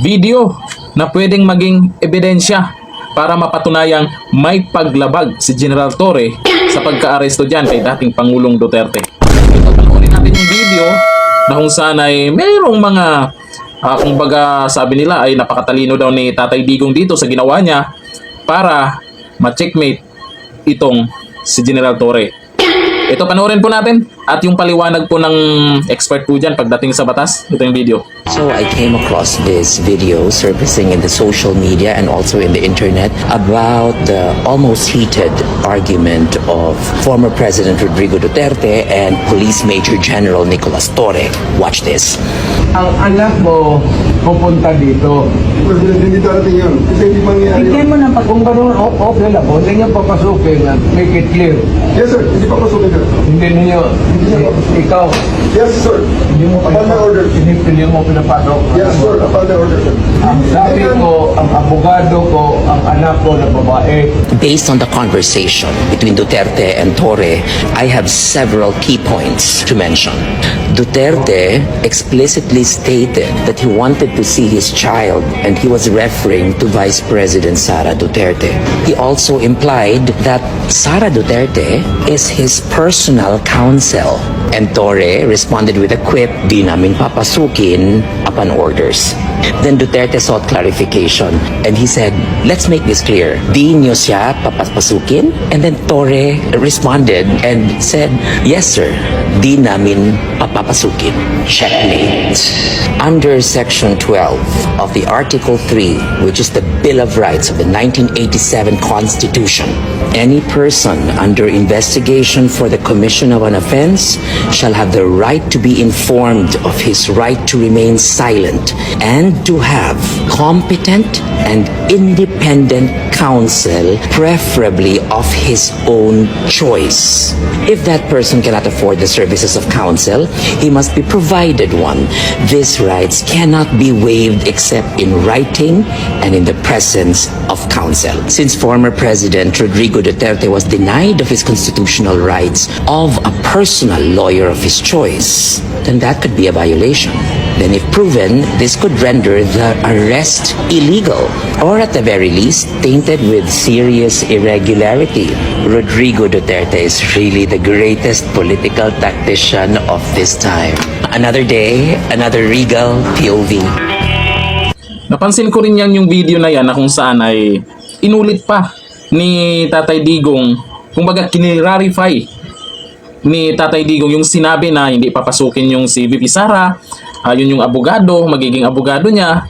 video na pwedeng maging ebidensya para mapatunayang may paglabag si General Torre sa pagka-aresto dyan kay dating Pangulong Duterte. Ito, panoorin natin yung video na kung saan ay mayroong mga kumbaga sabi nila ay napakatalino daw ni Tatay Digong dito sa ginawa niya para ma-checkmate itong si General Torre. Ito, panoorin po natin at yung paliwanag po ng expert po dyan pagdating sa batas. Ito yung video. So I came across this video surfacing in the social media and also in the internet about the almost heated argument of former President Rodrigo Duterte and Police Major General Nicolas Torre. Watch this. Ang anak mo pupunta dito. Hindi darating yun. Kasi hindi mangyayari Tingnan yun. mo na pag kung gano'n okay lang po, hindi niyo papasukin at make it clear. Yes, sir. Hindi pa pasukin, sir. Hindi niyo, ikaw, Yes, sir. hindi mo Upon my order. hindi mo pinapasok. Yes, sir. Upon my order, sir. Ang sabi ko, ang abogado ko, ang anak ko na babae, Based on the conversation between Duterte and Torre, I have several key points to mention. Duterte explicitly stated that he wanted to see his child and he was referring to Vice President Sara Duterte. He also implied that Sara Duterte is his personal counsel. And Torre responded with a quip, "Di namin papasukin upon orders." Then Duterte sought clarification and he said, "Let's make this clear. Di niyo siya papasukin?" And then Torre responded and said, "Yes, sir. Di namin papasukin." Checkmate. Under Section 12 of the Article 3, which is the Bill of Rights of the 1987 Constitution, any person under investigation for the commission of an offense shall have the right to be informed of his right to remain silent and to have competent and independent counsel, preferably of his own choice. If that person cannot afford the services of counsel, he must be provided one. These rights cannot be waived except in writing and in the presence of counsel. Since former President Rodrigo Duterte was denied of his constitutional rights of a personal lawyer of his choice, then that could be a violation. Then if proven, this could render the arrest illegal or at the very least tainted with serious irregularity. Rodrigo Duterte is really the greatest political tactician of this time. Another day, another Regal POV. Napansin ko rin yan yung video na yan na kung saan ay inulit pa ni Tatay Digong, kumbaga kinirarify ni Tatay Digong yung sinabi na hindi papasukin yung si VP Sara, yun yung abogado, magiging abogado niya,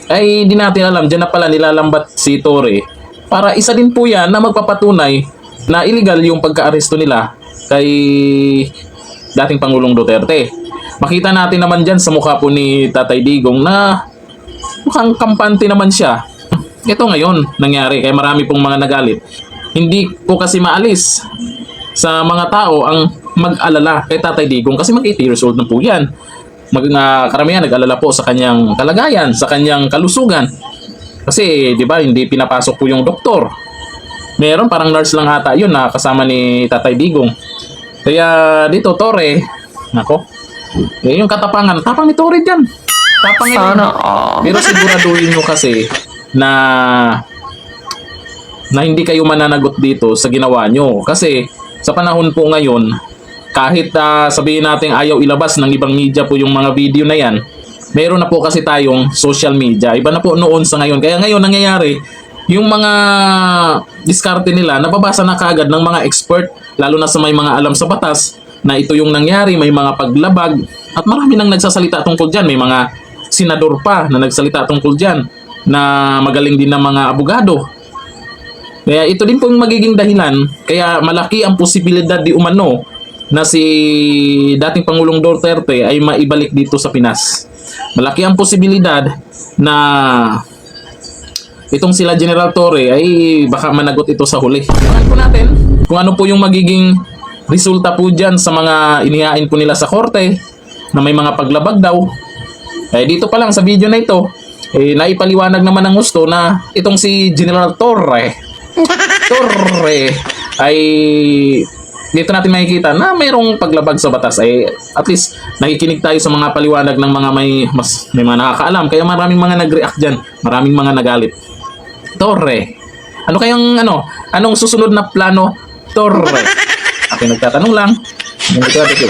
ay di natin alam, dyan na pala nilalambat si Torre para isa din po yan na magpapatunay na illegal yung pagka-aresto nila kay dating Pangulong Duterte. Makita natin naman dyan sa mukha po ni Tatay Digong na mukhang kampante naman siya. Ito ngayon nangyari, kaya marami pong mga nagalit. Hindi po kasi maalis sa mga tao ang mag-alala kay Tatay Digong kasi mag-80 years old na po yan. Karamihan nag-alala po sa kanyang kalagayan, sa kanyang kalusugan. Kasi, di ba, hindi pinapasok po yung doktor. Meron, parang nurse lang ata yun na kasama ni Tatay Digong. Kaya dito, Torre, nako, yung katapangan, tapang ni Torre dyan. Tapang yun. Pero siguraduhin nyo kasi na hindi kayo mananagot dito sa ginawa nyo. Kasi, sa panahon po ngayon, kahit sabihin natin ayaw ilabas ng ibang media po yung mga video na yan, meron na po kasi tayong social media. Iba na po noon sa ngayon. Kaya ngayon nangyayari, yung mga diskarte nila, nababasa na kaagad ng mga expert, lalo na sa may mga alam sa batas, na ito yung nangyari, may mga paglabag, at marami nang nagsasalita tungkol dyan. May mga senador pa na nagsalita tungkol dyan, na magaling din na mga abogado. Kaya ito din po yung magiging dahilan, kaya malaki ang posibilidad di umano na si dating Pangulong Duterte ay maibalik dito sa Pinas. Malaki ang posibilidad na itong sila General Torre ay baka managot ito sa huli. Tingnan po natin kung ano po yung magiging resulta po dyan sa mga inihain po nila sa korte na may mga paglabag daw. Dito pa lang sa video na ito, naipaliwanag naman ng gusto na itong si General Torre ay dito natin makikita na mayroong paglabag sa batas. Ay at least nakikinig tayo sa mga paliwanag ng mga may mga nakakaalam. Kaya maraming mga nag-react dyan. Maraming mga nagalit. Torre. Ano kayang anong susunod na plano, Torre? Ako nagtatanong lang. Hindi ko